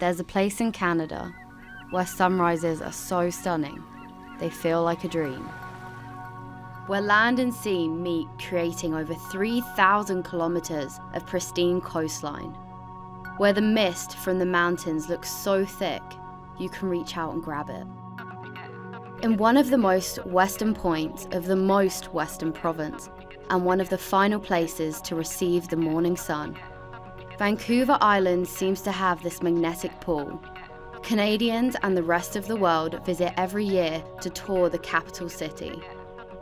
There's a place in Canada where sunrises are so stunning, they feel like a dream. Where land and sea meet, creating over 3,000 kilometers of pristine coastline. Where the mist from the mountains looks so thick, you can reach out and grab it. In one of the most western points of the most western province, and one of the final places to receive the morning sun, Vancouver Island seems to have this magnetic pull. Canadians and the rest of the world visit every year to tour the capital city,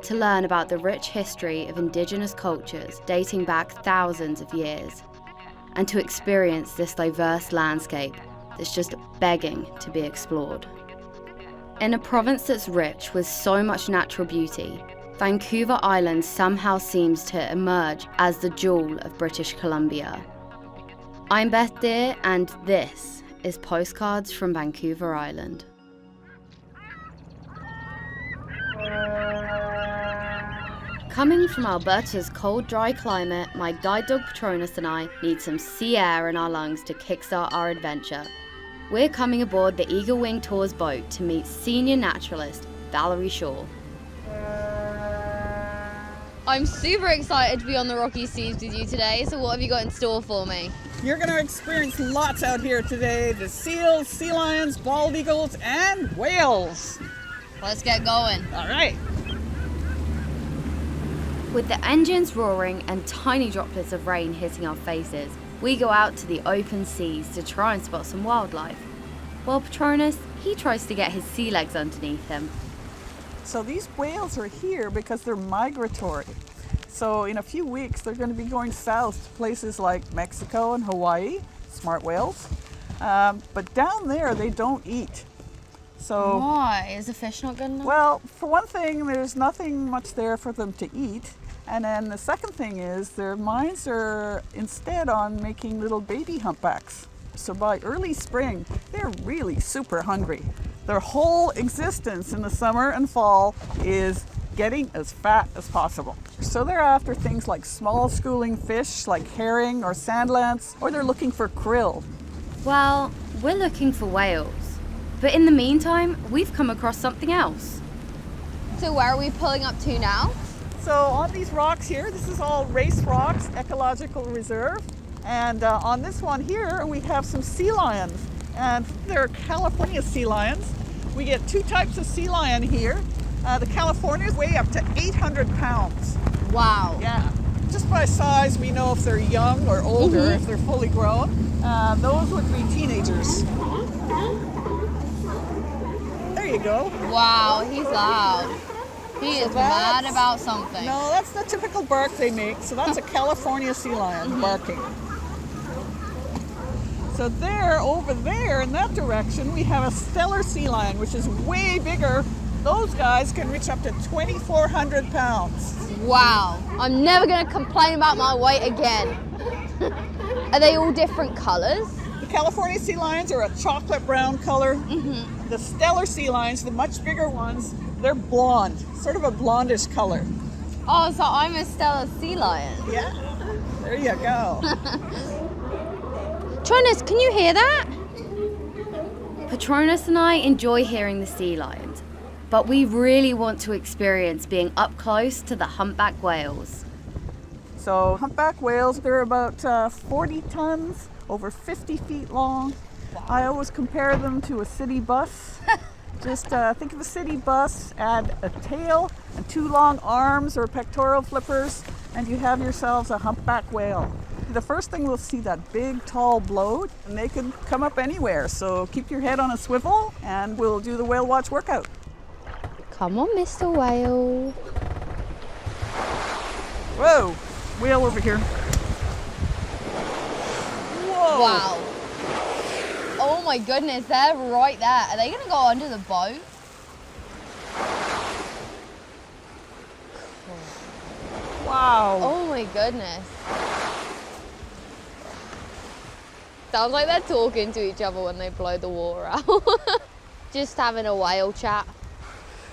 to learn about the rich history of Indigenous cultures dating back thousands of years, and to experience this diverse landscape that's just begging to be explored. In a province that's rich with so much natural beauty, Vancouver Island somehow seems to emerge as the jewel of British Columbia. I'm Beth Deer, and this is Postcards from Vancouver Island. Coming from Alberta's cold, dry climate, my guide dog Patronus and I need some sea air in our lungs to kickstart our adventure. We're coming aboard the Eagle Wing Tours boat to meet senior naturalist Valerie Shaw. I'm super excited to be on the rocky seas with you today, so what have you got in store for me? You're going to experience lots out here today. The seals, sea lions, bald eagles, and whales. Let's get going. All right. With the engines roaring and tiny droplets of rain hitting our faces, we go out to the open seas to try and spot some wildlife. While Patronus, he tries to get his sea legs underneath him. So these whales are here because they're migratory. So in a few weeks, they're going to be going south to places like Mexico and Hawaii, smart whales. But down there, they don't eat. So why? Is the fish not good enough? Well, for one thing, there's nothing much there for them to eat. And then the second thing is their minds are instead on making little baby humpbacks. So by early spring, they're really super hungry. Their whole existence in the summer and fall is getting as fat as possible. So they're after things like small schooling fish like herring or sand lance, or they're looking for krill. Well, we're looking for whales. But in the meantime, we've come across something else. So where are we pulling up to now? So on these rocks here, this is all Race Rocks Ecological Reserve. And on this one here, we have some sea lions. And they're California sea lions. We get two types of sea lion here. The Californias weigh up to 800 pounds. Wow. Yeah. Just by size, we know if they're young or older, if they're fully grown. Those would be teenagers. There you go. Wow, he's loud. He is mad about something. No, that's the typical bark they make. So that's a California sea lion barking. So there, over there, in that direction, we have a stellar sea lion, which is way bigger. Those guys can reach up to 2,400 pounds. Wow, I'm never going to complain about my weight again. Are they all different colors? The California sea lions are a chocolate brown color. The stellar sea lions, the much bigger ones, they're blonde, sort of a blondish color. Oh, so I'm a stellar sea lion. Yeah, there you go. Patronus, can you hear that? Patronus and I enjoy hearing the sea lions, but we really want to experience being up close to the humpback whales. So humpback whales, they're about 40 tons, over 50 feet long. Wow. I always compare them to a city bus. Just think of a city bus, add a tail and two long arms or pectoral flippers, and you have yourselves a humpback whale. The first thing we'll see that big, tall bloat, and they can come up anywhere. So keep your head on a swivel, and we'll do the whale watch workout. Come on, Mr. Whale. Whoa, whale over here. Whoa. Wow. Oh my goodness, they're right there. Are they going to go under the boat? Wow. Oh my goodness. Sounds like they're talking to each other when they blow the water out. Just having a whale chat.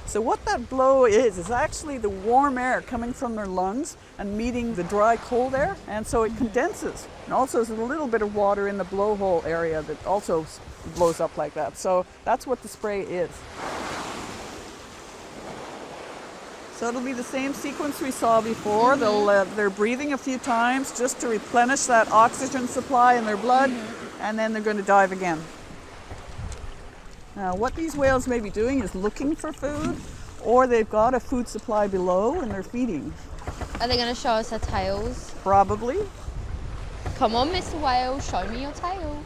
So what that blow is actually the warm air coming from their lungs and meeting the dry cold air, and so it condenses. And also there's a little bit of water in the blowhole area that also blows up like that. So that's what the spray is. So it'll be the same sequence we saw before. They're breathing a few times just to replenish that oxygen supply in their blood, and then they're going to dive again. Now, what these whales may be doing is looking for food, or they've got a food supply below and they're feeding. Are they going to show us their tails? Probably. Come on, Mr. Whale, show me your tail.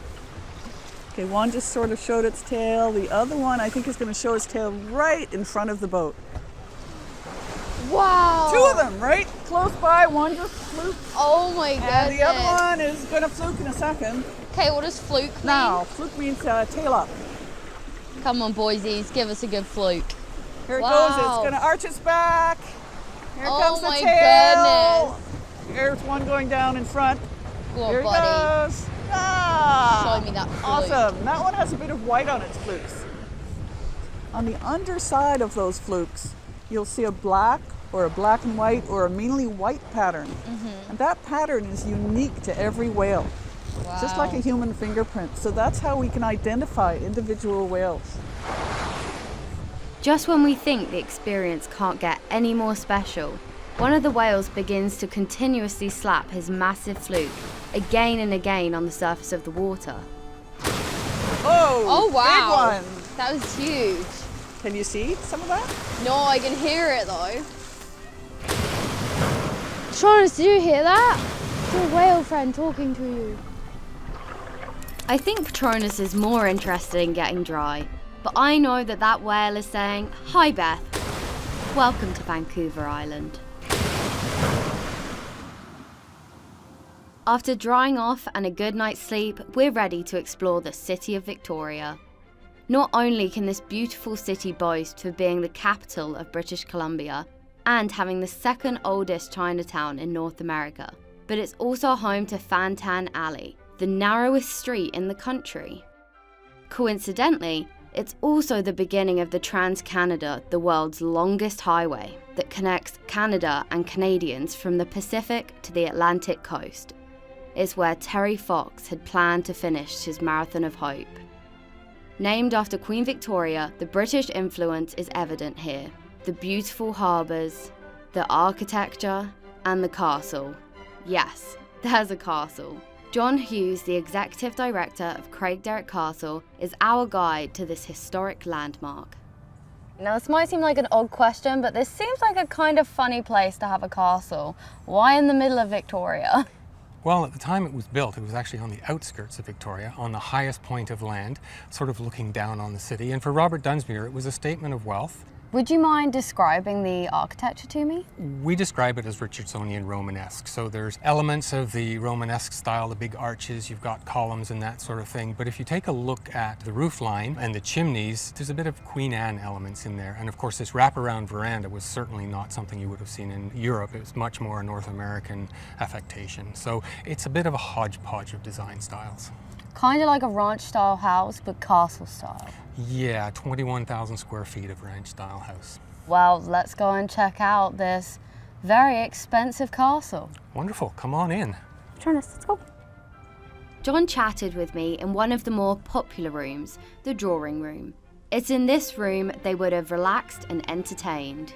Okay, one just sort of showed its tail. The other one, I think, is going to show its tail right in front of the boat. Wow! Two of them, right? Close by, one just fluke. Oh my goodness. And the other one is going to fluke in a second. Okay, what does fluke mean? Now, fluke means tail up. Come on, boysies, give us a good fluke. Here it goes, it's going to arch its back. Here comes the tail. Goodness. Here's one going down in front. Go on, Here it buddy. goes. Ah, Show me that fluke. awesome. That one has a bit of white on its flukes. On the underside of those flukes, you'll see a black or a black and white or a mainly white pattern. And that pattern is unique to every whale. Wow. Just like a human fingerprint. So that's how we can identify individual whales. Just when we think the experience can't get any more special, one of the whales begins to continuously slap his massive fluke again and again on the surface of the water. Oh, wow. Big one. That was huge. Can you see some of that? No, I can hear it though. Patronus, did you hear that? It's your whale friend talking to you. I think Patronus is more interested in getting dry, but I know that that whale is saying, "Hi Beth, welcome to Vancouver Island." After drying off and a good night's sleep, we're ready to explore the city of Victoria. Not only can this beautiful city boast for being the capital of British Columbia and having the second oldest Chinatown in North America, but it's also home to Fantan Alley, the narrowest street in the country. Coincidentally, it's also the beginning of the Trans-Canada, the world's longest highway that connects Canada and Canadians from the Pacific to the Atlantic coast. It's where Terry Fox had planned to finish his Marathon of Hope. Named after Queen Victoria, the British influence is evident here. The beautiful harbours, the architecture, and the castle. Yes, there's a castle. John Hughes, the executive director of Craigdarroch Castle, is our guide to this historic landmark. Now, this might seem like an odd question, but this seems like a kind of funny place to have a castle. Why in the middle of Victoria? Well, at the time it was built, it was actually on the outskirts of Victoria, on the highest point of land, sort of looking down on the city. And for Robert Dunsmuir, it was a statement of wealth. Would you mind describing the architecture to me? We describe it as Richardsonian Romanesque. So there's elements of the Romanesque style, the big arches, you've got columns and that sort of thing. But if you take a look at the roof line and the chimneys, there's a bit of Queen Anne elements in there. And of course, this wraparound veranda was certainly not something you would have seen in Europe. It was much more a North American affectation. So it's a bit of a hodgepodge of design styles. Kind of like a ranch-style house, but castle-style. Yeah, 21,000 square feet of ranch-style house. Well, let's go and check out this very expensive castle. Wonderful, come on in. Patronus, let's go. John chatted with me in one of the more popular rooms, the drawing room. It's in this room they would have relaxed and entertained.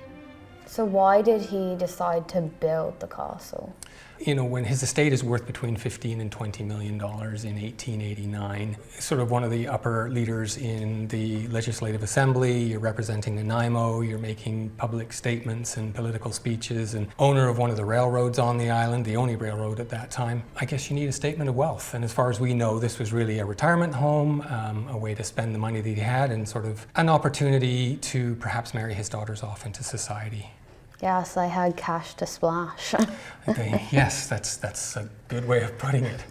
So why did he decide to build the castle? You know, when his estate is worth between $15 and $20 million in 1889, sort of one of the upper leaders in the Legislative Assembly, you're representing Nanaimo, you're making public statements and political speeches, and owner of one of the railroads on the island, the only railroad at that time, I guess you need a statement of wealth. And as far as we know, this was really a retirement home, a way to spend the money that he had, and sort of an opportunity to perhaps marry his daughters off into society. Yes, I had cash to splash. Yes, that's a good way of putting it.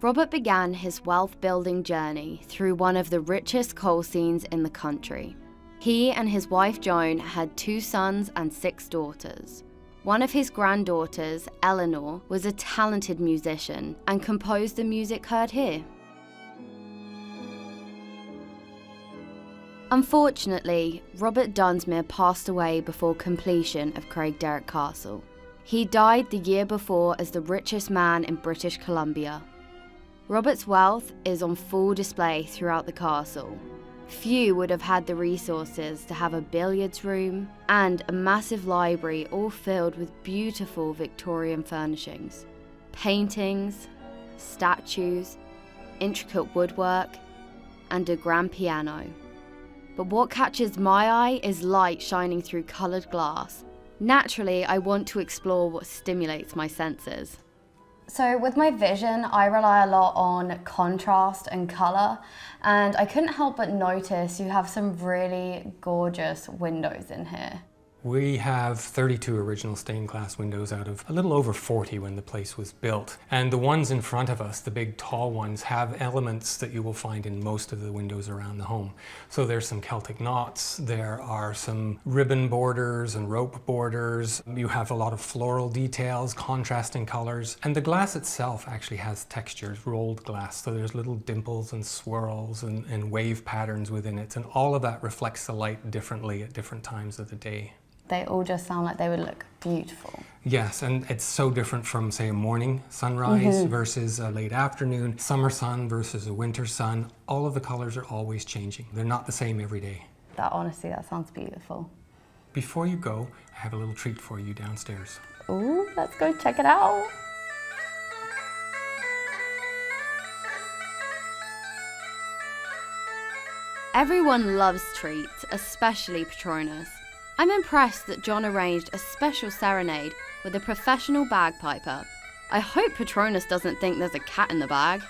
Robert began his wealth-building journey through one of the richest coal seams in the country. He and his wife Joan had 2 sons and 6 daughters. One of his granddaughters, Eleanor, was a talented musician and composed the music heard here. Unfortunately, Robert Dunsmuir passed away before completion of Craigderrick Castle. He died the year before as the richest man in British Columbia. Robert's wealth is on full display throughout the castle. Few would have had the resources to have a billiards room and a massive library all filled with beautiful Victorian furnishings. Paintings, statues, intricate woodwork, and a grand piano. But what catches my eye is light shining through coloured glass. Naturally, I want to explore what stimulates my senses. So with my vision, I rely a lot on contrast and colour, and I couldn't help but notice you have some really gorgeous windows in here. We have 32 original stained glass windows out of a little over 40 when the place was built. And the ones in front of us, the big tall ones, have elements that you will find in most of the windows around the home. So there's some Celtic knots, there are some ribbon borders and rope borders. You have a lot of floral details, contrasting colors. And the glass itself actually has textures, rolled glass. So there's little dimples and swirls and wave patterns within it. And all of that reflects the light differently at different times of the day. They all just sound like they would look beautiful. Yes, and it's so different from, say, a morning sunrise versus a late afternoon, summer sun versus a winter sun. All of the colors are always changing. They're not the same every day. Honestly, that sounds beautiful. Before you go, I have a little treat for you downstairs. Ooh, let's go check it out. Everyone loves treats, especially Patronus. I'm impressed that John arranged a special serenade with a professional bagpiper. I hope Patronus doesn't think there's a cat in the bag.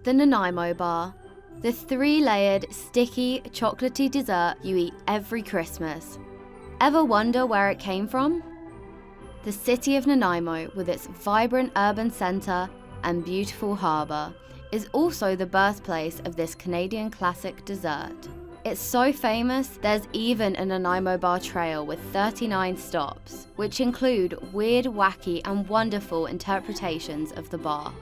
The Nanaimo Bar, the 3-layered, sticky, chocolatey dessert you eat every Christmas. Ever wonder where it came from? The city of Nanaimo, with its vibrant urban centre and beautiful harbour, is also the birthplace of this Canadian classic dessert. It's so famous, there's even a Nanaimo Bar trail with 39 stops, which include weird, wacky, and wonderful interpretations of the bar.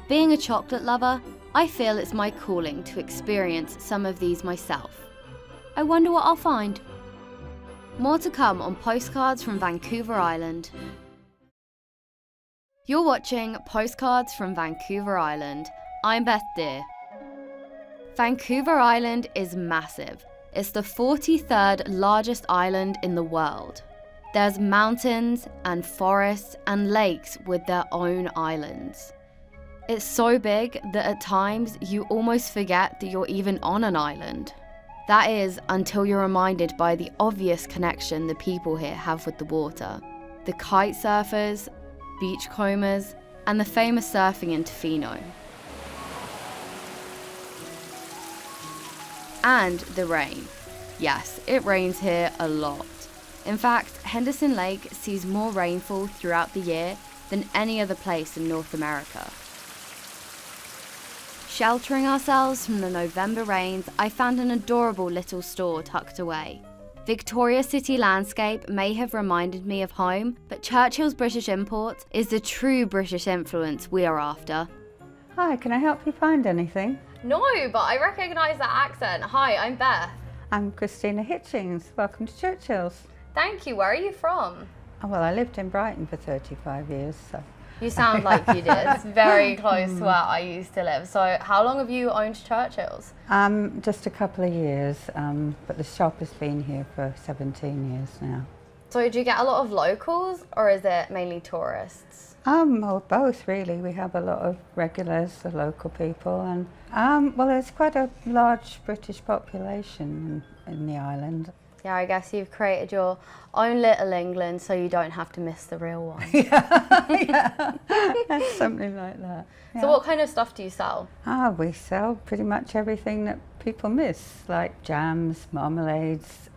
Being a chocolate lover, I feel it's my calling to experience some of these myself. I wonder what I'll find. More to come on Postcards from Vancouver Island. You're watching Postcards from Vancouver Island. I'm Beth Deer. Vancouver Island is massive. It's the 43rd largest island in the world. There's mountains and forests and lakes with their own islands. It's so big that at times you almost forget that you're even on an island. That is, until you're reminded by the obvious connection the people here have with the water. The kite surfers, beachcombers, and the famous surfing in Tofino. And the rain. Yes, it rains here a lot. In fact, Henderson Lake sees more rainfall throughout the year than any other place in North America. Sheltering ourselves from the November rains, I found an adorable little store tucked away. Victoria City landscape may have reminded me of home, but Churchill's British Imports is the true British influence we are after. Hi, can I help you find anything? No, but I recognise that accent. Hi, I'm Beth. I'm Christina Hitchings. Welcome to Churchill's. Thank you. Where are you from? Oh, well, I lived in Brighton for 35 years, so... You sound like you did. It's very close to where I used to live. So how long have you owned Churchill's? Just a couple of years, but the shop has been here for 17 years now. So do you get a lot of locals, or is it mainly tourists? Well, both really. We have a lot of regulars, the local people, and well, there's quite a large British population in the island. Yeah, I guess you've created your own little England so you don't have to miss the real one. Yeah, something like that. Yeah. So what kind of stuff do you sell? We sell pretty much everything that people miss, like jams, marmalades,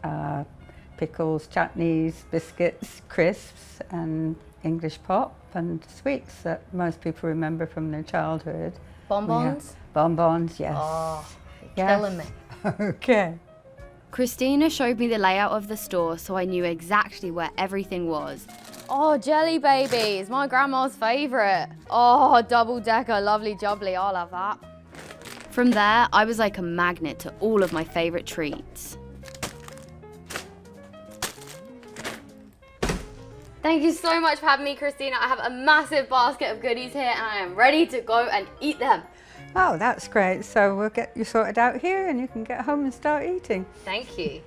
pickles, chutneys, biscuits, crisps, and English pop, and sweets that most people remember from their childhood. Bonbons? Bonbons, yes. Oh, you're killing me. Okay. Christina showed me the layout of the store so I knew exactly where everything was. Oh, jelly babies, my grandma's favourite. Oh, double-decker, lovely jubbly, I'll have that. From there, I was like a magnet to all of my favourite treats. Thank you so much for having me, Christina. I have a massive basket of goodies here and I am ready to go and eat them. Oh, that's great. So we'll get you sorted out here and you can get home and start eating. Thank you.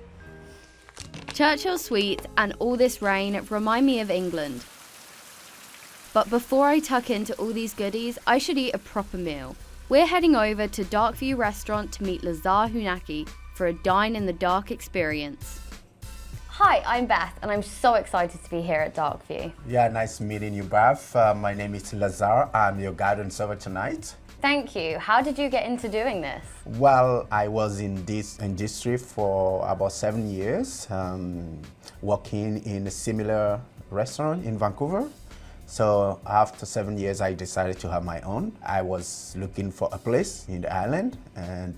Churchill sweets and all this rain remind me of England. But before I tuck into all these goodies, I should eat a proper meal. We're heading over to Darkview Restaurant to meet Lazar Hunaki for a dine in the dark experience. Hi, I'm Beth and I'm so excited to be here at Darkview. Yeah, nice meeting you, Beth. My name is Lazar. I'm your guide and server tonight. Thank you. How did you get into doing this? Well, I was in this industry for about 7 years, working in a similar restaurant in Vancouver. So after 7 years, I decided to have my own. I was looking for a place in the island, and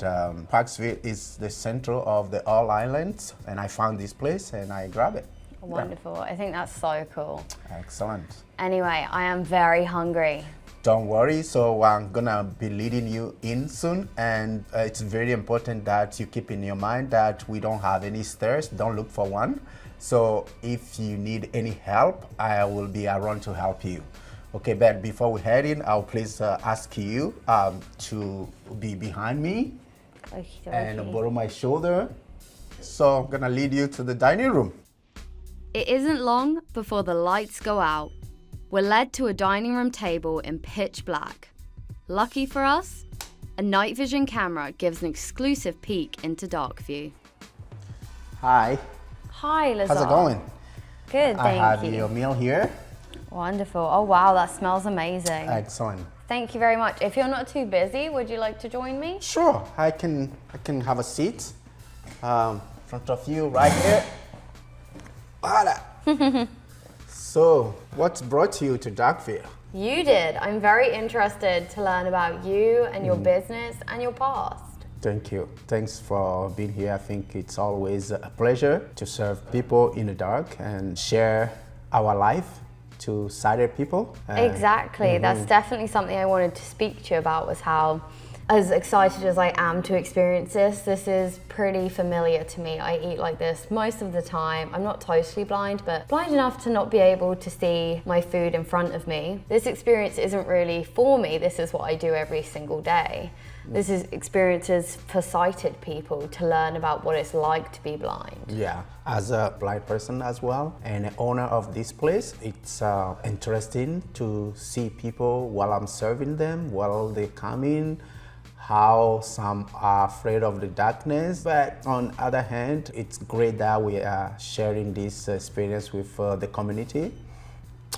Parksville is the center of the all islands, and I found this place and I grabbed it. Wonderful. I think that's so cool. Excellent. Anyway, I am very hungry. Don't worry, so I'm gonna be leading you in soon, and it's very important that you keep in your mind that we don't have any stairs. Don't look for one. So if you need any help, I will be around to help you. Okay, but before we head in, I'll please ask you to be behind me and borrow my shoulder. So I'm gonna lead you to the dining room. It isn't long before the lights go out. We're led to a dining room table in pitch black. Lucky for us, a night vision camera gives an exclusive peek into Darkview. Hi. Hi, Lazar. How's it going? Good, I have thank you. your meal here. Wonderful. Oh wow, that smells amazing. Excellent. Thank you very much. If you're not too busy, would you like to join me? Sure, I can have a seat in front of you right here. Voila. So, what's brought you to Darkview? You did. I'm very interested to learn about you and your business and your past. Thank you. Thanks for being here. I think it's always a pleasure to serve people in the dark and share our life to sighted people. Exactly. That's definitely something I wanted to speak to you about, was how, as excited as I am to experience this is pretty familiar to me. I eat like this most of the time. I'm not totally blind, but blind enough to not be able to see my food in front of me. This experience isn't really for me. This is what I do every single day. This is experiences for sighted people to learn about what it's like to be blind. Yeah, as a blind person as well, and an owner of this place, it's interesting to see people while I'm serving them, while they come in, how some are afraid of the darkness. But on the other hand, it's great that we are sharing this experience with the community,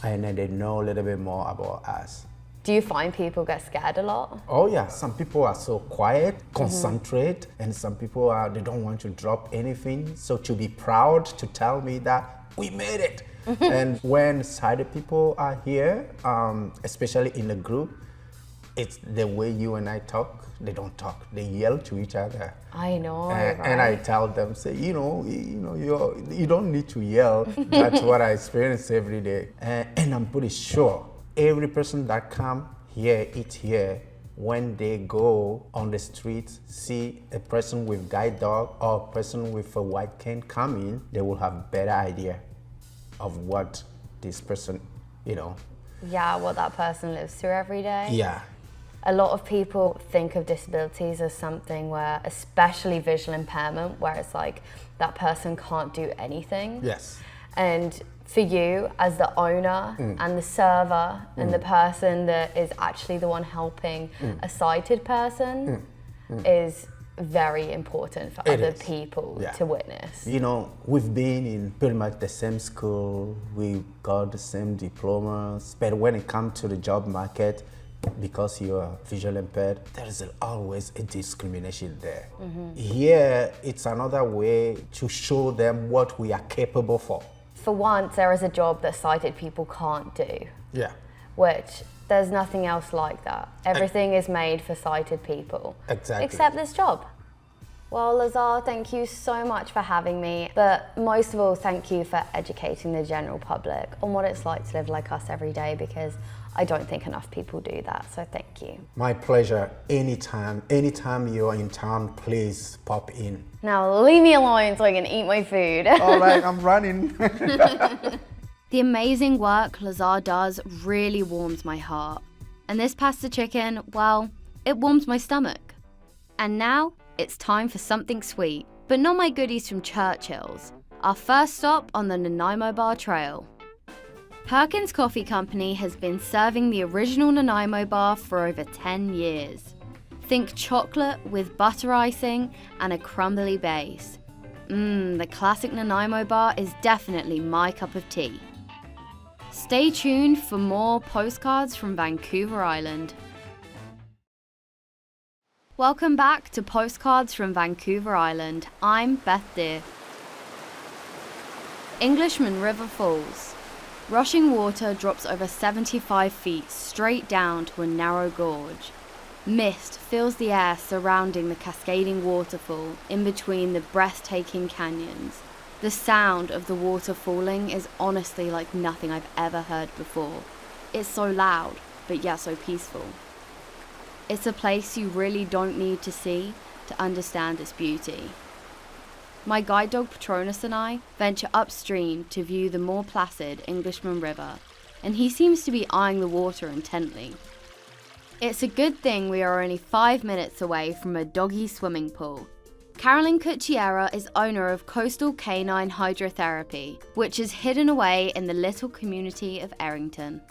and then they know a little bit more about us. Do you find people get scared a lot? Oh yeah, some people are so quiet, concentrate, and some people they don't want to drop anything. So to be proud to tell me that we made it. And when sighted people are here, especially in a group, it's the way you and I talk. They don't talk, they yell to each other. I know, right? And I tell them, say, you don't need to yell. That's what I experience every day. And I'm pretty sure every person that come here, eat here, when they go on the street, see a person with guide dog or a person with a white cane come in, they will have better idea of what this person, Yeah, what that person lives through every day. Yeah. A lot of people think of disabilities as something where, especially visual impairment, where it's like that person can't do anything. Yes. And for you, as the owner and the server and the person that is actually the one helping a sighted person is very important for other people to witness. We've been in pretty much the same school, we got the same diplomas, but when it comes to the job market, because you're visually impaired, there is always a discrimination there. Here, it's another way to show them what we are capable for. For once, there is a job that sighted people can't do. Yeah. Which, there's nothing else like that. Everything is made for sighted people. Exactly. Except this job. Well, Lazar, thank you so much for having me, but most of all, thank you for educating the general public on what it's like to live like us every day, because I don't think enough people do that, so thank you. My pleasure. Anytime you're in town, please pop in. Now leave me alone so I can eat my food. All right, I'm running. The amazing work Lazar does really warms my heart. And this pasta chicken, well, it warms my stomach. And now, it's time for something sweet, but not my goodies from Churchill's. Our first stop on the Nanaimo Bar Trail. Perkins Coffee Company has been serving the original Nanaimo bar for over 10 years. Think chocolate with butter icing and a crumbly base. The classic Nanaimo bar is definitely my cup of tea. Stay tuned for more postcards from Vancouver Island. Welcome back to Postcards from Vancouver Island. I'm Beth Deer. Englishman River Falls. Rushing water drops over 75 feet straight down to a narrow gorge. Mist fills the air surrounding the cascading waterfall in between the breathtaking canyons. The sound of the water falling is honestly like nothing I've ever heard before. It's so loud, but yet so peaceful. It's a place you really don't need to see to understand its beauty. My guide dog Patronus and I venture upstream to view the more placid Englishman River, and he seems to be eyeing the water intently. It's a good thing we are only 5 minutes away from a doggy swimming pool. Carolyn Cucchiera is owner of Coastal Canine Hydrotherapy, which is hidden away in the little community of Errington.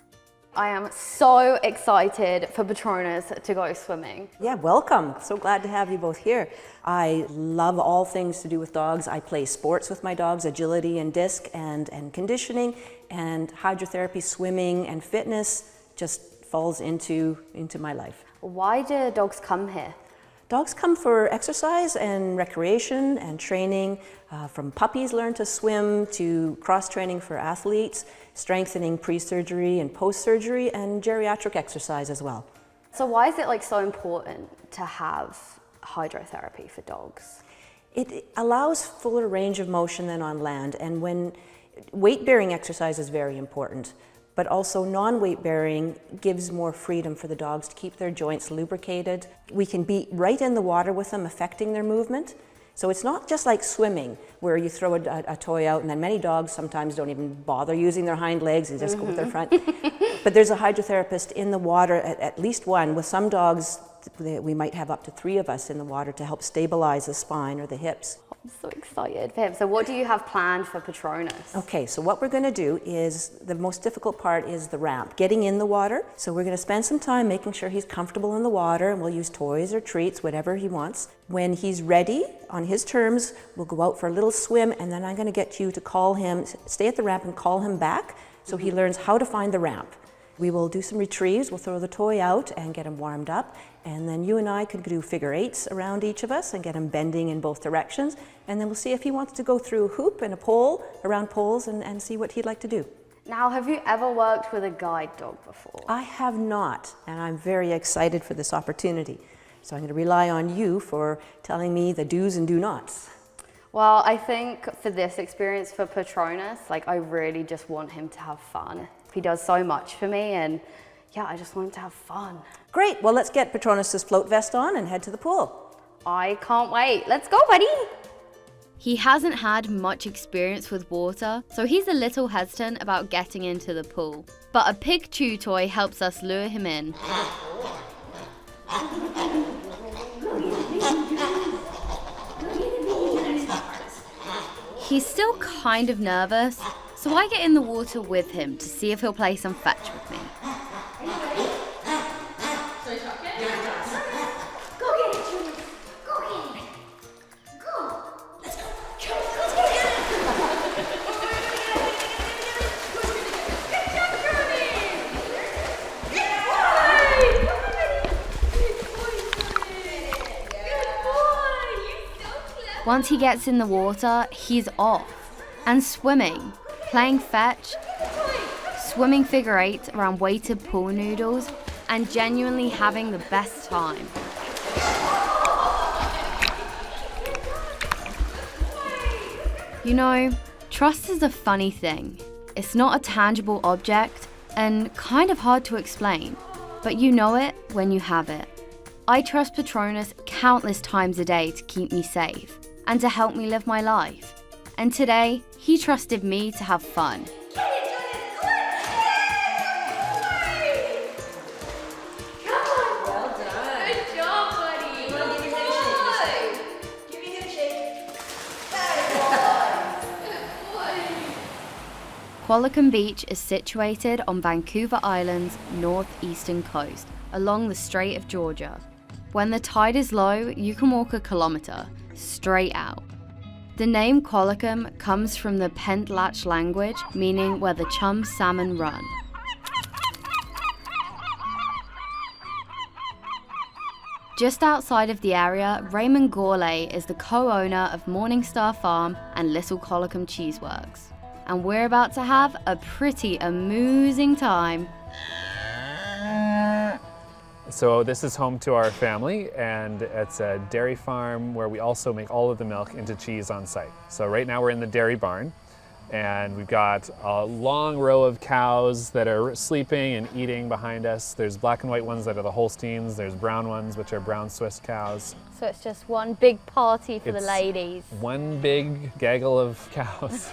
I am so excited for Patronus to go swimming. Yeah, welcome. So glad to have you both here. I love all things to do with dogs. I play sports with my dogs, agility and disc and conditioning, and hydrotherapy, swimming and fitness just falls into my life. Why do dogs come here? Dogs come for exercise and recreation and training, from puppies learn to swim to cross-training for athletes, strengthening pre-surgery and post-surgery, and geriatric exercise as well. So why is it so important to have hydrotherapy for dogs? It allows fuller range of motion than on land, and when weight-bearing exercise is very important, but also non-weight bearing gives more freedom for the dogs to keep their joints lubricated. We can be right in the water with them, affecting their movement. So it's not just like swimming, where you throw a toy out, and then many dogs sometimes don't even bother using their hind legs, they just go with their front. But there's a hydrotherapist in the water, at least one. With some dogs, we might have up to 3 of us in the water to help stabilize the spine or the hips. I'm so excited for him. So what do you have planned for Patronus? Okay, so what we're going to do is, the most difficult part is the ramp, getting in the water. So we're going to spend some time making sure he's comfortable in the water, and we'll use toys or treats, whatever he wants. When he's ready, on his terms, we'll go out for a little swim, and then I'm going to get you to call him, stay at the ramp and call him back so he learns how to find the ramp. We will do some retrieves, we'll throw the toy out and get him warmed up, and then you and I could do figure 8s around each of us and get him bending in both directions, and then we'll see if he wants to go through a hoop and a pole, around poles, and see what he'd like to do. Now, have you ever worked with a guide dog before? I have not, and I'm very excited for this opportunity. So I'm going to rely on you for telling me the do's and do nots. Well, I think for this experience for Patronus, I really just want him to have fun. He does so much for me, and yeah, I just want him to have fun. Great, well, let's get Patronus's float vest on and head to the pool. I can't wait. Let's go, buddy. He hasn't had much experience with water, so he's a little hesitant about getting into the pool. But a pig chew toy helps us lure him in. He's still kind of nervous, so I get in the water with him to see if he'll play some fetch with me. Once he gets in the water, he's off and swimming, playing fetch, swimming figure 8 around weighted pool noodles, and genuinely having the best time. You know, trust is a funny thing. It's not a tangible object and kind of hard to explain, but you know it when you have it. I trust Patronus countless times a day to keep me safe and to help me live my life. And today, he trusted me to have fun. Qualicum Beach is situated on Vancouver Island's northeastern coast, along the Strait of Georgia. When the tide is low, you can walk a kilometer, straight out. The name Qualicum comes from the Pentlatch language, meaning where the chum salmon run. Just outside of the area, Raymond Gourlay is the co-owner of Morningstar Farm and Little Qualicum Cheeseworks. And we're about to have a pretty amusing time. So this is home to our family, and it's a dairy farm where we also make all of the milk into cheese on site. So right now we're in the dairy barn, and we've got a long row of cows that are sleeping and eating behind us. There's black and white ones that are the Holsteins, there's brown ones which are brown Swiss cows. So it's just one big party for the ladies. One big gaggle of cows.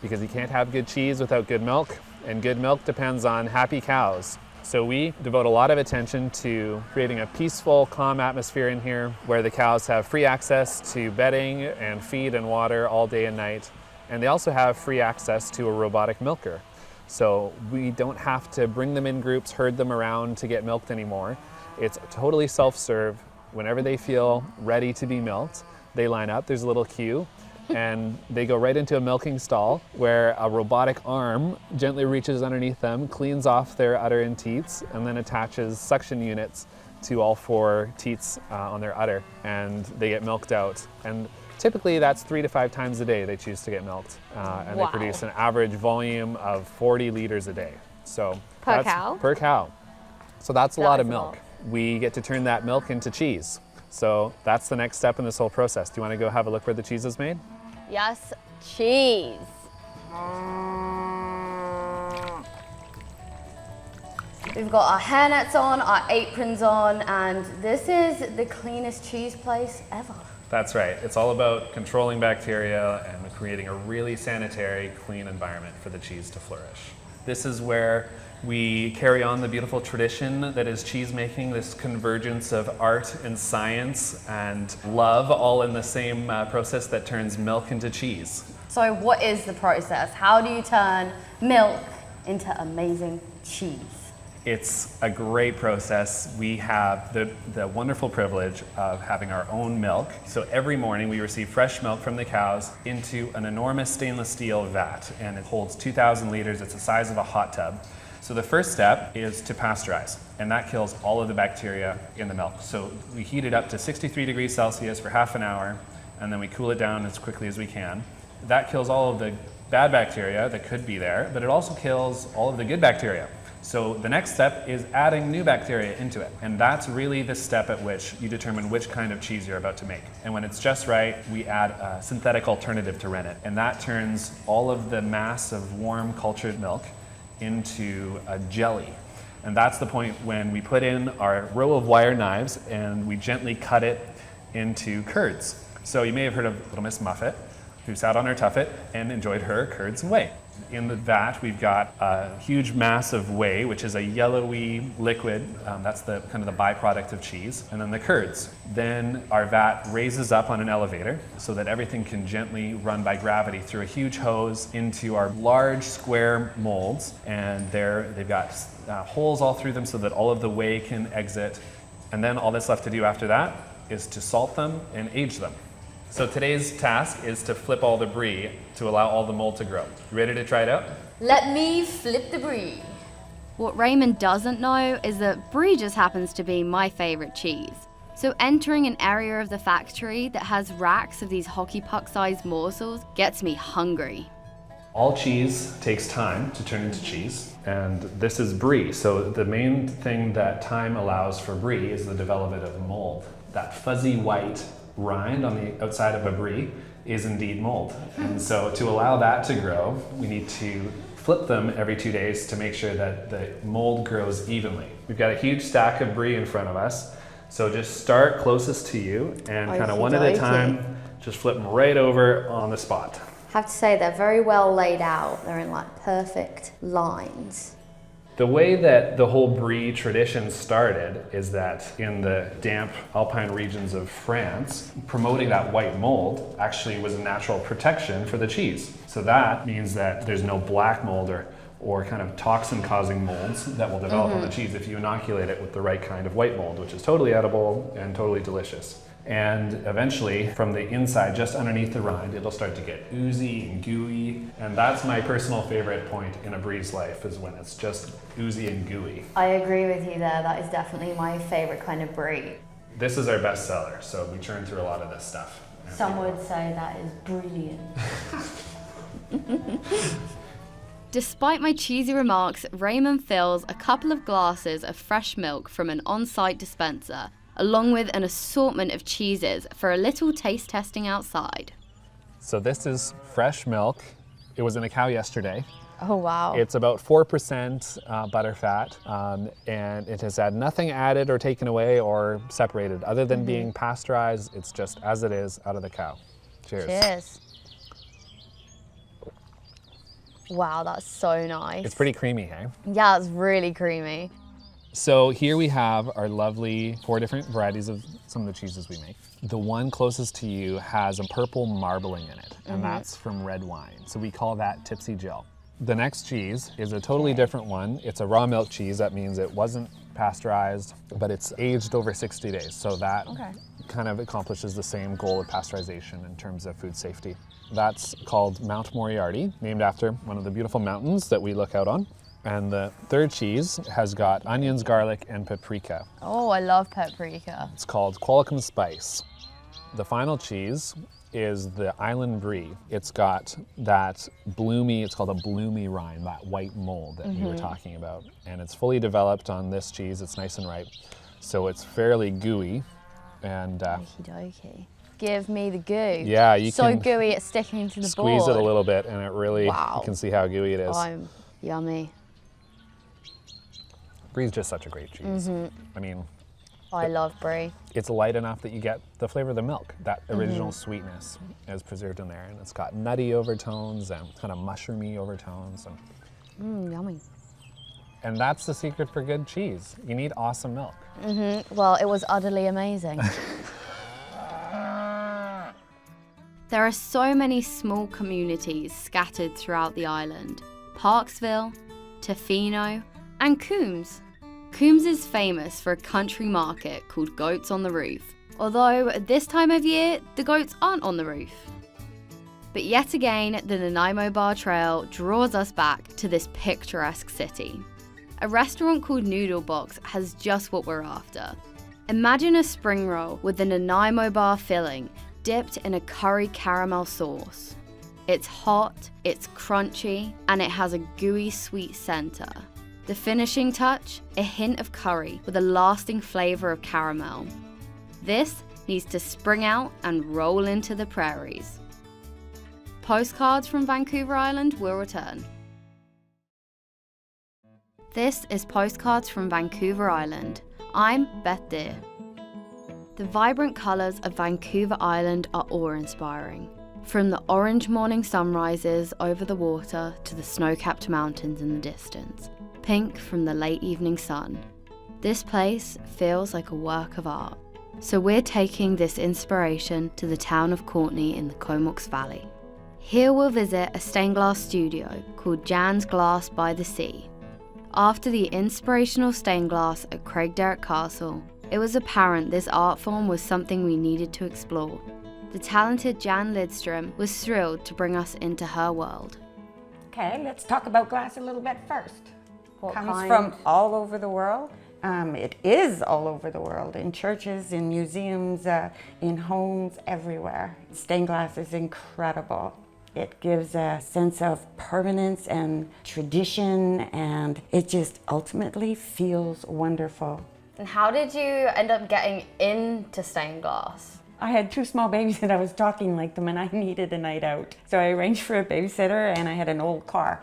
Because you can't have good cheese without good milk, and good milk depends on happy cows. So we devote a lot of attention to creating a peaceful, calm atmosphere in here where the cows have free access to bedding and feed and water all day and night. And they also have free access to a robotic milker. So we don't have to bring them in groups, herd them around to get milked anymore. It's totally self-serve. Whenever they feel ready to be milked, they line up, there's a little queue, and they go right into a milking stall where a robotic arm gently reaches underneath them, cleans off their udder and teats, and then attaches suction units to all 4 teats on their udder, and they get milked out. And typically that's 3 to 5 times a day they choose to get milked, and Wow. they produce an average volume of 40 liters a day. So Per cow? Per cow. So that's a lot of is a milk. lot. We get to turn that milk into cheese. So that's the next step in this whole process. Do you want to go have a look where the cheese is made? Yes, cheese. We've got our hairnets on, our aprons on, and this is the cleanest cheese place ever. That's right. It's all about controlling bacteria and creating a really sanitary, clean environment for the cheese to flourish. This is where we carry on the beautiful tradition that is cheese making, this convergence of art and science and love all in the same process that turns milk into cheese. So what is the process? How do you turn milk into amazing cheese? It's a great process. We have the wonderful privilege of having our own milk. So every morning we receive fresh milk from the cows into an enormous stainless steel vat, and it holds 2,000 liters. It's the size of a hot tub. So the first step is to pasteurize, and that kills all of the bacteria in the milk. So we heat it up to 63 degrees Celsius for half an hour, and then we cool it down as quickly as we can. That kills all of the bad bacteria that could be there, but it also kills all of the good bacteria. So the next step is adding new bacteria into it, and that's really the step at which you determine which kind of cheese you're about to make. And when it's just right, we add a synthetic alternative to rennet, and that turns all of the mass of warm cultured milk into a jelly. And that's the point when we put in our row of wire knives and we gently cut it into curds. So you may have heard of Little Miss Muffet, who sat on her tuffet and enjoyed her curds and whey. In the vat, we've got a huge mass of whey, which is a yellowy liquid. That's the kind of the byproduct of cheese. And then the curds. Then our vat raises up on an elevator so that everything can gently run by gravity through a huge hose into our large square molds. And they've got holes all through them so that all of the whey can exit. And then all that's left to do after that is to salt them and age them. So today's task is to flip all the brie to allow all the mold to grow. You ready to try it out? Let me flip the brie. What Raymond doesn't know is that brie just happens to be my favorite cheese. So entering an area of the factory that has racks of these hockey puck-sized morsels gets me hungry. All cheese takes time to turn into cheese, and this is brie. So the main thing that time allows for brie is the development of mold. That fuzzy white rind on the outside of a brie is indeed mold. And so to allow that to grow, we need to flip them every 2 days to make sure that the mold grows evenly. We've got a huge stack of brie in front of us. So just start closest to you and kind of one at a time, just flip them right over on the spot. I have to say they're very well laid out. They're in like perfect lines. The way that the whole brie tradition started is that in the damp alpine regions of France, promoting that white mold actually was a natural protection for the cheese. So that means that there's no black mold or kind of toxin-causing molds that will develop on the cheese if you inoculate it with the right kind of white mold, which is totally edible and totally delicious. And eventually, from the inside, just underneath the rind, it'll start to get oozy and gooey. And that's my personal favorite point in a brie's life, is when it's just oozy and gooey. I agree with you there. That is definitely my favorite kind of brie. This is our best seller, so we churn through a lot of this stuff. Some would say that is brilliant. Despite my cheesy remarks, Raymond fills a couple of glasses of fresh milk from an on-site dispenser, along with an assortment of cheeses for a little taste testing outside. So this is fresh milk. It was in a cow yesterday. Oh, wow. It's about 4% butterfat, and it has had nothing added or taken away or separated other than being pasteurized. It's just as it is out of the cow. Cheers. Cheers. Wow, that's so nice. It's pretty creamy, hey? Yeah, it's really creamy. So here we have our lovely 4 different varieties of some of the cheeses we make. The one closest to you has a purple marbling in it, and that's from red wine. So we call that Tipsy Jill. The next cheese is a totally different one. It's a raw milk cheese. That means it wasn't pasteurized, but it's aged over 60 days. So that kind of accomplishes the same goal of pasteurization in terms of food safety. That's called Mount Moriarty, named after one of the beautiful mountains that we look out on. And the third cheese has got onions, garlic, and paprika. Oh, I love paprika. It's called Qualicum Spice. The final cheese is the Island Brie. It's got that bloomy, it's called a bloomy rind, that white mold that you were talking about. And it's fully developed on this cheese. It's nice and ripe. So it's fairly gooey. And Okey-dokey. Give me the goo. yeah, you so can gooey it's sticking to the squeeze board. it a little bit and it really, Wow. you can see how gooey it is. Oh, yummy. Brie's just such a great cheese. I mean, I love brie. it's light enough that you get the flavor of the milk. That original sweetness is preserved in there, and it's got nutty overtones and kind of mushroomy overtones. Yummy. And that's the secret for good cheese. You need awesome milk. Well, it was utterly amazing. There are so many small communities scattered throughout the island. Parksville, Tofino, and Coombs. Coombs is famous for a country market called Goats on the Roof, although at this time of year, the goats aren't on the roof. But yet again, the Nanaimo Bar Trail draws us back to this picturesque city. A restaurant called Noodle Box has just what we're after. Imagine a spring roll with the Nanaimo Bar filling dipped in a curry caramel sauce. It's hot, it's crunchy, and it has a gooey sweet center. The finishing touch, a hint of curry with a lasting flavor of caramel. This needs to spring out and roll into the prairies. Postcards from Vancouver Island will return. This is Postcards from Vancouver Island. I'm Beth Deer. The vibrant colours of Vancouver Island are awe-inspiring. From the orange morning sunrises over the water to the snow-capped mountains in the distance, pink from the late evening sun. This place feels like a work of art. So we're taking this inspiration to the town of Courtenay in the Comox Valley. Here we'll visit a stained glass studio called Jan's Glass by the Sea. After the inspirational stained glass at Craigdarroch Castle, it was apparent this art form was something we needed to explore. The talented Jan Lidstrom was thrilled to bring us into her world. Okay, let's talk about glass a little bit first. What Comes kind? from all over the world. It is all over the world, in churches, in museums, in homes, everywhere. Stained glass is incredible. It gives a sense of permanence and tradition, and it just ultimately feels wonderful. And how did you end up getting into stained glass? I had 2 small babies and I was talking like them and I needed a night out. So I arranged for a babysitter and I had an old car.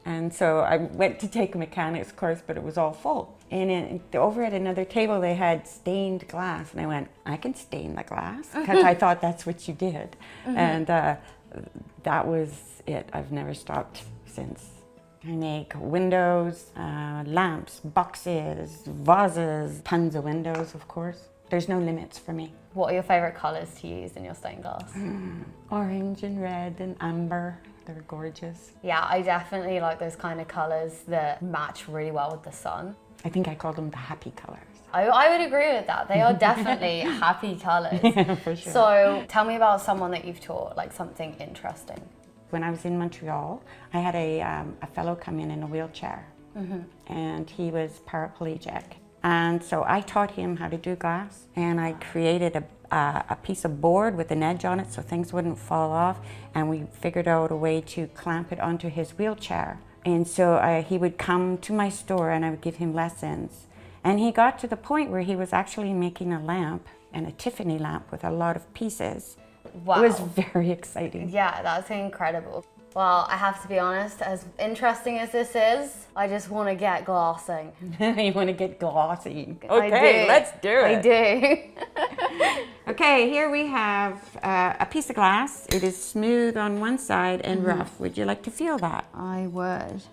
And so I went to take a mechanics course, but it was all full. And over at another table, they had stained glass. And I went, I can stain the glass, because I thought that's what you did. And that was it. I've never stopped since. I make windows, lamps, boxes, vases, tons of windows, of course. There's no limits for me. What are your favorite colors to use in your stained glass? Orange and red and amber. They're gorgeous. Yeah, I definitely like those kind of colors that match really well with the sun. I think I call them the happy colors. I would agree with that. They are definitely happy colors. Yeah, for sure. So tell me about someone that you've taught, like something interesting. When I was in Montreal, I had a fellow come in a wheelchair, and he was paraplegic. And so I taught him how to do glass, and I created a piece of board with an edge on it so things wouldn't fall off, and we figured out a way to clamp it onto his wheelchair. And so he would come to my store and I would give him lessons. And he got to the point where he was actually making a lamp, and a Tiffany lamp with a lot of pieces. Wow. It was very exciting. Yeah, that's incredible. Well, I have to be honest, as interesting as this is, I just want to get glassing. You want to get glossy. I Okay, do. let's do it. I do. Okay, here we have a piece of glass. It is smooth on one side and rough. Would you like to feel that? I would.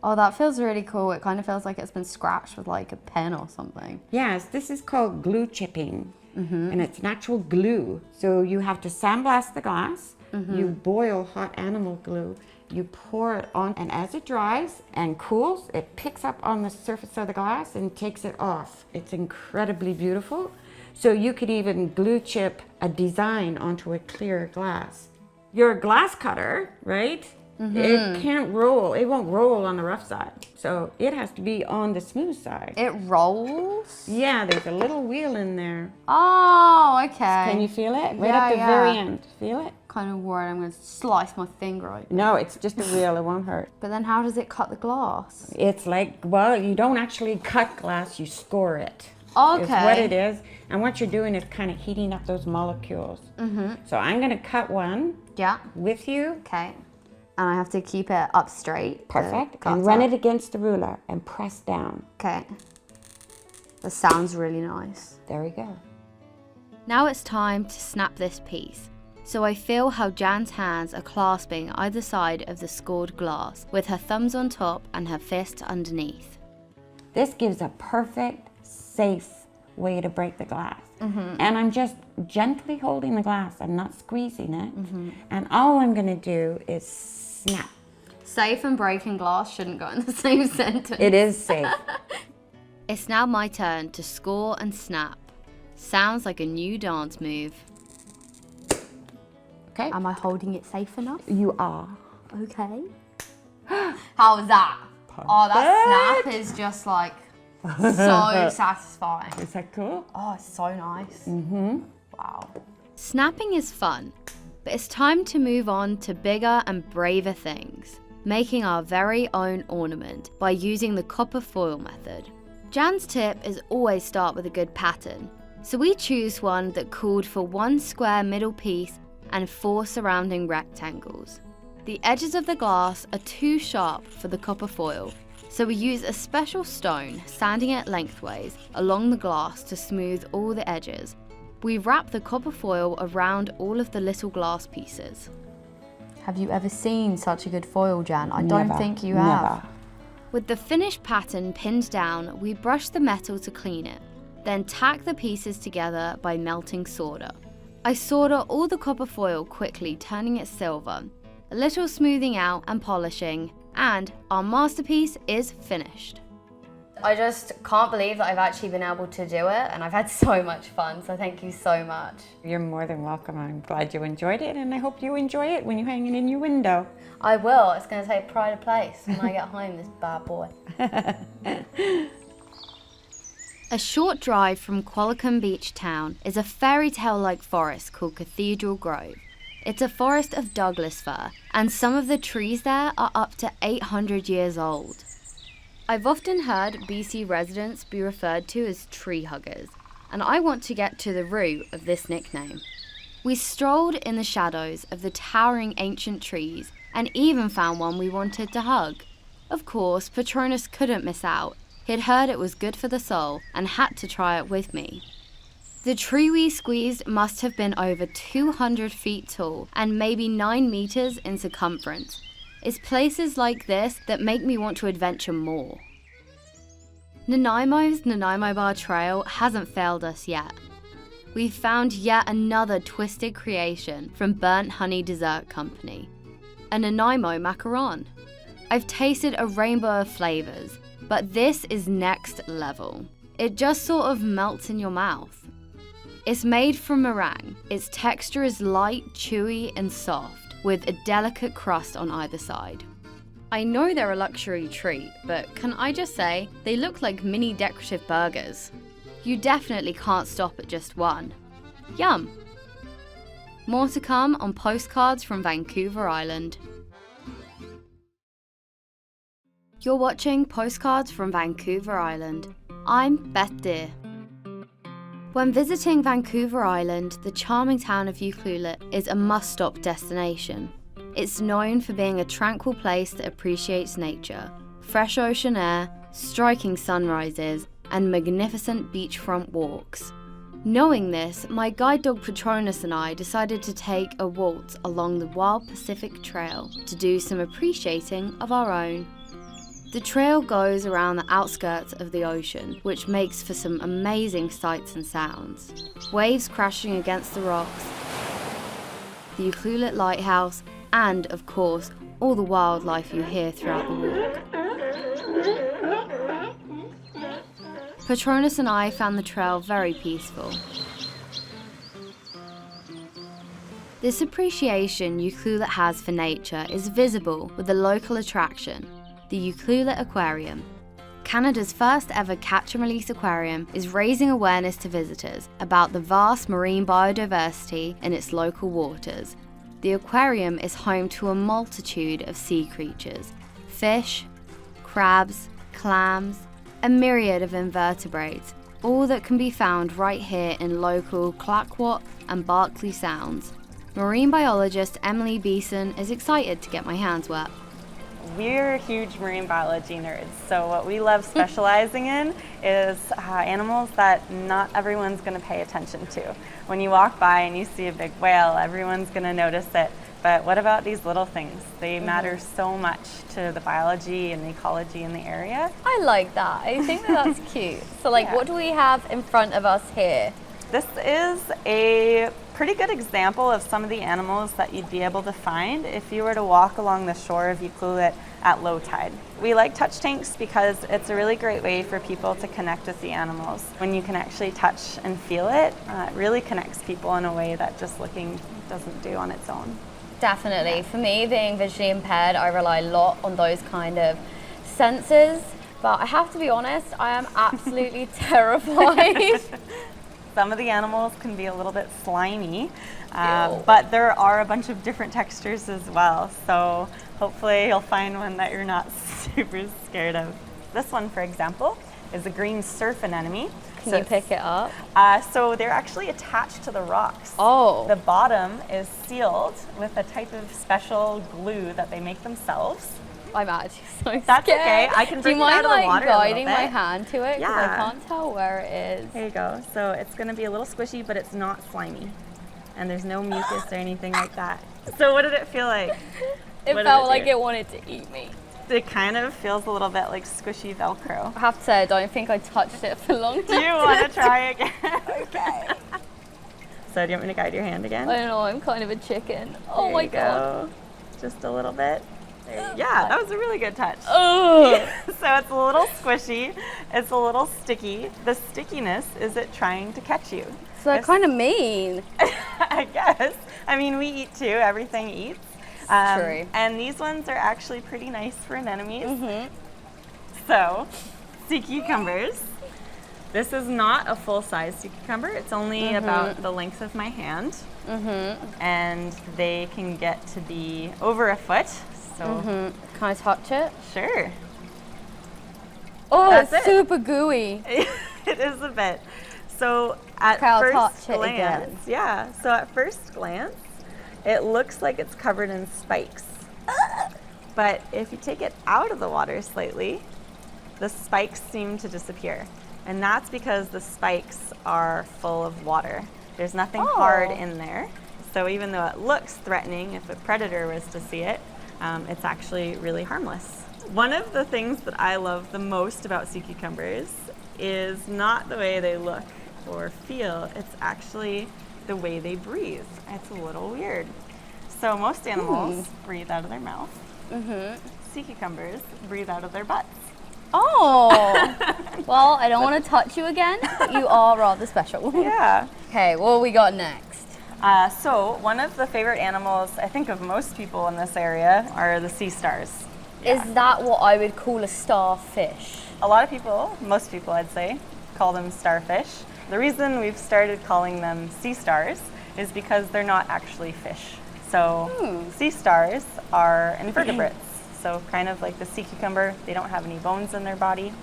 Oh, that feels really cool. It kind of feels like it's been scratched with like a pen or something. Yes, this is called glue chipping, and it's natural glue. So you have to sandblast the glass, you boil hot animal glue, you pour it on, and as it dries and cools, it picks up on the surface of the glass and takes it off. It's incredibly beautiful. So you could even glue chip a design onto a clear glass. Your glass cutter, right? It can't roll. It won't roll on the rough side. So it has to be on the smooth side. It rolls? Yeah, there's a little wheel in there. Oh, okay. Can you feel it? Right Yeah, at the yeah. very end. Feel it? Kind of worried I'm going to slice my finger open. No, it's just a wheel. It won't hurt. But then how does it cut the glass? It's like, well, you don't actually cut glass, you score it. Okay. Is what it is. And what you're doing is kind of heating up those molecules. So I'm going to cut one Yeah. with you. Okay. And I have to keep it up straight. Perfect. And run it against the ruler and press down. Okay. That sounds really nice. There we go. Now it's time to snap this piece. So I feel how Jan's hands are clasping either side of the scored glass, with her thumbs on top and her fist underneath. This gives a perfect, safe way to break the glass. And I'm just gently holding the glass. I'm not squeezing it. And all I'm going to do is snap. Safe and breaking glass shouldn't go in the same sentence. It is safe. It's now my turn to score and snap. Sounds like a new dance move. Okay. Am I holding it safe enough? You are. Okay. How was that? Oh, that snap is just like so satisfying. Is that cool? Oh, it's so nice. Wow. Snapping is fun, but it's time to move on to bigger and braver things, making our very own ornament by using the copper foil method. Jan's tip is always start with a good pattern, so we choose one that called for one square middle piece and 4 surrounding rectangles. The edges of the glass are too sharp for the copper foil, so we use a special stone, sanding it lengthways along the glass to smooth all the edges. We wrap the copper foil around all of the little glass pieces. Have you ever seen such a good foil, Jan? I don't think you have. With the finished pattern pinned down, we brush the metal to clean it, then tack the pieces together by melting solder. I solder all the copper foil quickly, turning it silver, a little smoothing out and polishing, and our masterpiece is finished. I just can't believe that I've actually been able to do it, and I've had so much fun, so thank you so much. You're more than welcome. I'm glad you enjoyed it, and I hope you enjoy it when you hang it in your window. I will. It's going to take pride of place when I get home, this bad boy. A short drive from Qualicum Beach town is a fairy tale-like forest called Cathedral Grove. It's a forest of Douglas fir, and some of the trees there are up to 800 years old. I've often heard BC residents be referred to as tree huggers, and I want to get to the root of this nickname. We strolled in the shadows of the towering ancient trees and even found one we wanted to hug. Of course, Patronus couldn't miss out. He'd heard it was good for the soul and had to try it with me. The tree we squeezed must have been over 200 feet tall and maybe 9 meters in circumference. It's places like this that make me want to adventure more. Nanaimo's Nanaimo Bar Trail hasn't failed us yet. We've found yet another twisted creation from Burnt Honey Dessert Company, a Nanaimo macaron. I've tasted a rainbow of flavors, but this is next level. It just sort of melts in your mouth. It's made from meringue. Its texture is light, chewy, and soft, with a delicate crust on either side. I know they're a luxury treat, but can I just say, they look like mini decorative burgers. You definitely can't stop at just one. Yum! More to come on Postcards from Vancouver Island. You're watching Postcards from Vancouver Island. I'm Beth Deer. When visiting Vancouver Island, the charming town of Ucluelet is a must-stop destination. It's known for being a tranquil place that appreciates nature, fresh ocean air, striking sunrises, and magnificent beachfront walks. Knowing this, my guide dog Patronus and I decided to take a waltz along the Wild Pacific Trail to do some appreciating of our own. The trail goes around the outskirts of the ocean, which makes for some amazing sights and sounds. Waves crashing against the rocks, the Ucluelet Lighthouse, and, of course, all the wildlife you hear throughout the walk. Patronus and I found the trail very peaceful. This appreciation Ucluelet has for nature is visible with the local attraction, the Ucluelet Aquarium. Canada's first ever catch and release aquarium is raising awareness to visitors about the vast marine biodiversity in its local waters. The aquarium is home to a multitude of sea creatures, fish, crabs, clams, a myriad of invertebrates, all that can be found right here in local Clayoquot and Barkley Sounds. Marine biologist Emily Beeson is excited to get my hands wet. We're huge marine biology nerds, so what we love specializing in is animals that not everyone's going to pay attention to. When you walk by and you see a big whale, everyone's going to notice it, but what about these little things? They matter so much to the biology and the ecology in the area. I like that. I think that's cute. So what do we have in front of us here? This is a pretty good example of some of the animals that you'd be able to find if you were to walk along the shore of Ucluelet at low tide. We like touch tanks because it's a really great way for people to connect with the animals. When you can actually touch and feel it, it really connects people in a way that just looking doesn't do on its own. Definitely. For me, being visually impaired, I rely a lot on those kind of senses, but I have to be honest, I am absolutely terrified. Some of the animals can be a little bit slimy, but there are a bunch of different textures as well. So hopefully you'll find one that you're not super scared of. This one, for example, is a green surf anemone. Can you pick it up? So they're actually attached to the rocks. Oh. The bottom is sealed with a type of special glue that they make themselves. I'm actually so scared. That's okay. I can bring it out of the water a little bit. Do you mind guiding my hand to it? Because Yeah. I can't tell where it is. There you go. So it's going to be a little squishy, but it's not slimy. And there's no mucus or anything like that. So what did it feel like? It felt like it wanted to eat me. It kind of feels a little bit like squishy Velcro. I have to say, I don't think I touched it for long. Do you want to try again? Okay. So do you want me to guide your hand again? I don't know, I'm kind of a chicken. Oh There my you god. go. Just a little bit. Yeah, that was a really good touch. Oh. So it's a little squishy, it's a little sticky. The stickiness is it trying to catch you. So they're kind of mean. I guess. I mean, we eat too, everything eats. True. And these ones are actually pretty nice for anemones. So, sea cucumbers. This is not a full-size sea cucumber. It's only about the length of my hand. And they can get to be over a foot. So Can I touch it? sure. Oh, That's it's it. super gooey. It is a bit. So at Okay, I'll first touch it glance, again. yeah. So at first glance, it looks like it's covered in spikes. But if you take it out of the water slightly, the spikes seem to disappear. And that's because the spikes are full of water. There's nothing hard in there. So even though it looks threatening, if a predator was to see it, it's actually really harmless. One of the things that I love the most about sea cucumbers is not the way they look or feel, it's actually the way they breathe. It's a little weird. So most animals breathe out of their mouth. Sea cucumbers breathe out of their butts. Oh, well, I don't want to touch you again, but you are rather special. Yeah. Okay, what we got next? So one of the favorite animals, I think, of most people in this area are the sea stars. Is that what I would call a starfish? A lot of people, most people I'd say, call them starfish. The reason we've started calling them sea stars is because they're not actually fish. So sea stars are invertebrates. So kind of like the sea cucumber, they don't have any bones in their body.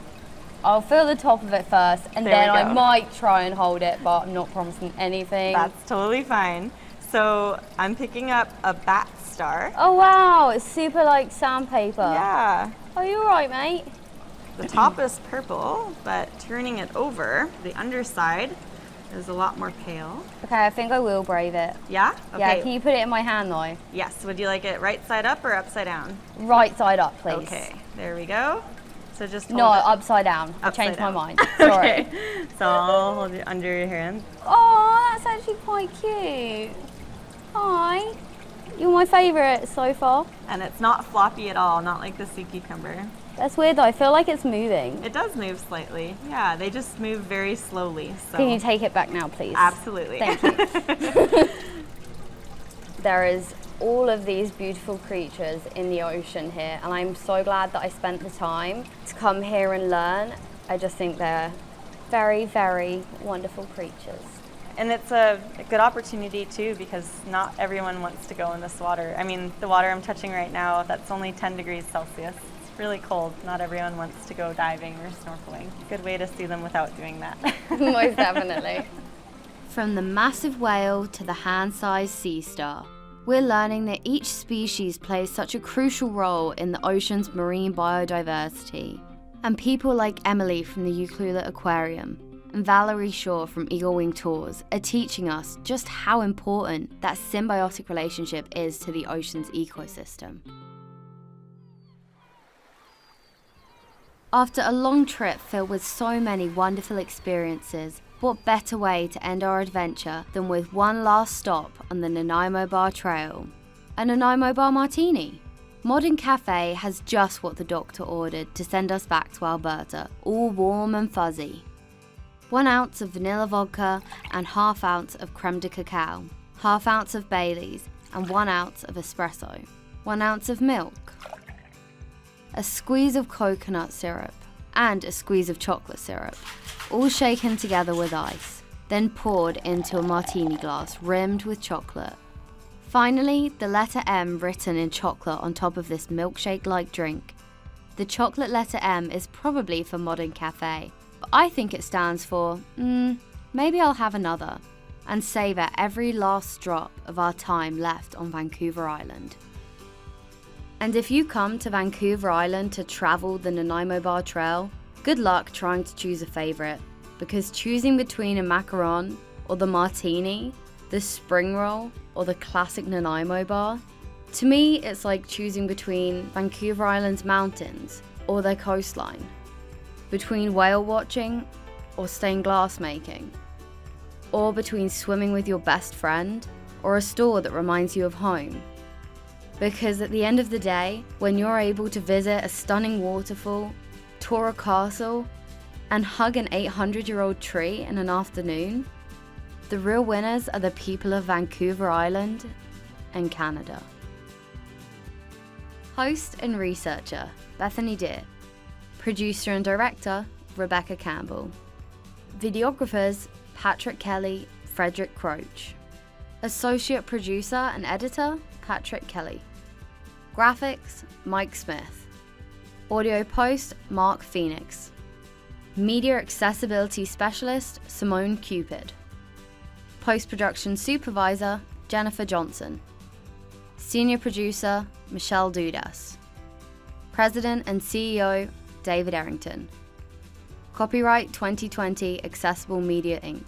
I'll feel the top of it first, and There then we I go. might try and hold it, but I'm not promising anything. That's totally fine. So I'm picking up a bat star. Oh wow, it's super like sandpaper. Yeah. Are you alright, mate? The top is purple, but turning it over, the underside is a lot more pale. Okay, I think I will brave it. Yeah? Yeah, can you put it in my hand though? Yes. Would you like it right side up or upside down? Right side up, please. Okay. There we go. So just hold No, it. upside down. I Upside changed my down. mind. Sorry. Okay. So I'll hold it under your hand. Oh, that's actually quite cute. Hi. You're my favourite so far. And it's not floppy at all, not like the sea cucumber. That's weird though. I feel like it's moving. It does move slightly. Yeah, they just move very slowly. So Can you take it back now, please? absolutely. Thank you. There is all of these beautiful creatures in the ocean here, and I'm so glad that I spent the time to come here and learn. I just think they're very, very wonderful creatures. And it's a good opportunity too, because not everyone wants to go in this water. I mean, the water I'm touching right now, that's only 10 degrees Celsius. It's really cold. Not everyone wants to go diving or snorkeling. Good way to see them without doing that. Most definitely. From the massive whale to the hand-sized sea star, we're learning that each species plays such a crucial role in the ocean's marine biodiversity. And people like Emily from the Ucluelet Aquarium and Valerie Shaw from Eagle Wing Tours are teaching us just how important that symbiotic relationship is to the ocean's ecosystem. After a long trip filled with so many wonderful experiences, what better way to end our adventure than with one last stop on the Nanaimo Bar Trail? A Nanaimo Bar Martini. Modern Cafe has just what the doctor ordered to send us back to Alberta, all warm and fuzzy. 1 ounce of vanilla vodka and ½ ounce of creme de cacao, ½ ounce of Baileys and 1 ounce of espresso, 1 ounce of milk, a squeeze of coconut syrup, and a squeeze of chocolate syrup, all shaken together with ice, then poured into a martini glass rimmed with chocolate. Finally, the letter M written in chocolate on top of this milkshake-like drink. The chocolate letter M is probably for Modern Cafe, but I think it stands for, maybe I'll have another, and savour every last drop of our time left on Vancouver Island. And if you come to Vancouver Island to travel the Nanaimo Bar Trail, good luck trying to choose a favourite, because choosing between a macaron or the martini, the spring roll or the classic Nanaimo bar, to me it's like choosing between Vancouver Island's mountains or their coastline, between whale watching or stained glass making, or between swimming with your best friend or a store that reminds you of home. Because at the end of the day, when you're able to visit a stunning waterfall, tour a castle, and hug an 800-year-old tree in an afternoon, the real winners are the people of Vancouver Island and Canada. Host and researcher, Bethany Deer. Producer and director, Rebecca Campbell. Videographers, Patrick Kelly, Frederick Croach. Associate producer and editor, Patrick Kelly. Graphics, Mike Smith. Audio post, Mark Phoenix. Media Accessibility Specialist, Simone CUPID. Post-Production Supervisor, Jennifer Johnson. Senior Producer, Michelle Dudas. President and CEO, David Errington. Copyright 2020 Accessible Media Inc.